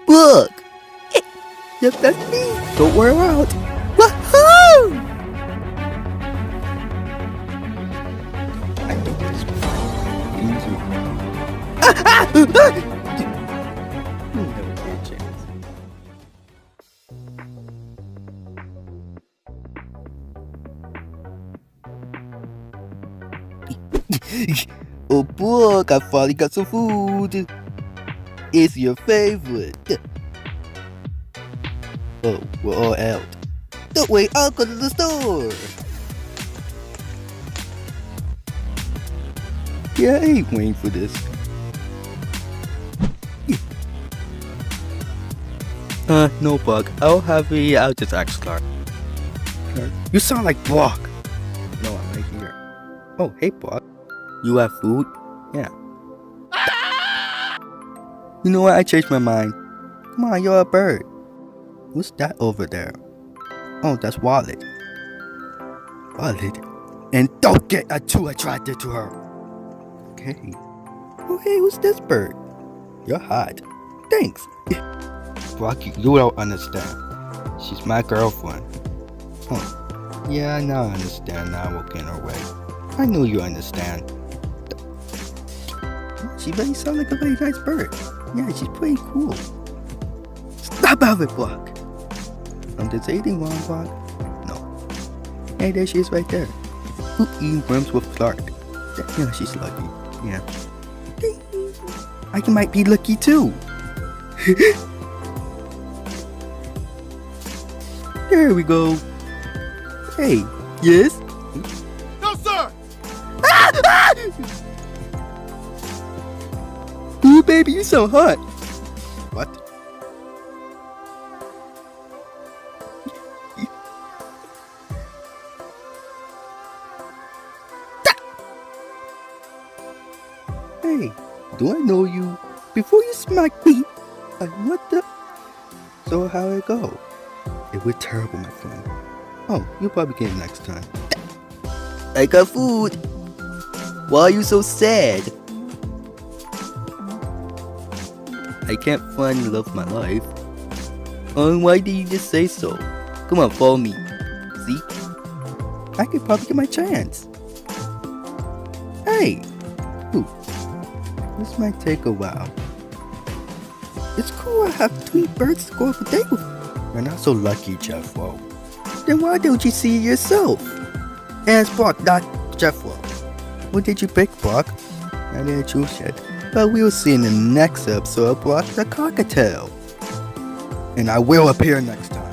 Look! Yep, that's me. Don't wear out. Woohoo! I think this is easy. You'll never get a chance. Oh, book, I finally got some food. It's your favorite. Oh, we're all out. Don't wait, I'll go to the store. Yeah, I ain't waiting for this. No bug. I'll just ask Clark. You sound like Block. No, I'm right here. Oh, hey Block. You have food? Yeah. You know what? I changed my mind. Come on, you're a bird. What's that over there? Oh, that's Wallet. Wallet? And don't get too attracted to her. Okay. Oh, hey, who's this bird? You're hot. Thanks. Rocky, you don't understand. She's my girlfriend. Oh. Yeah, now I understand. Now I won't get in her way. I knew you understand. She really sounds like a very nice bird. Yeah, she's pretty cool. Stop out of it, Block. There's anything wrong, Block? No. Hey, there she is right there. Who eating worms with Clark? Yeah, she's lucky. Yeah. I might be lucky too. There we go. Hey, yes? No, sir! Ooh, baby, you so hot. What? Hey, do I know you? Before you smack me, what the? So how it go? It went terrible, my friend. Oh, you'll probably get it next time. I got food. Why are you so sad? I can't find the love of my life. Why did you just say so? Come on, follow me. See? I could probably get my chance. Hey! Ooh. This might take a while. It's cool I have 3 birds to go up a date with. You're not so lucky, Jeffro. Then why don't you see it yourself? Ask Brock, not Jeffro. What did you pick, Brock? I didn't choose yet. But we'll see in the next episode of Brock the Cockatiel. And I will appear next time.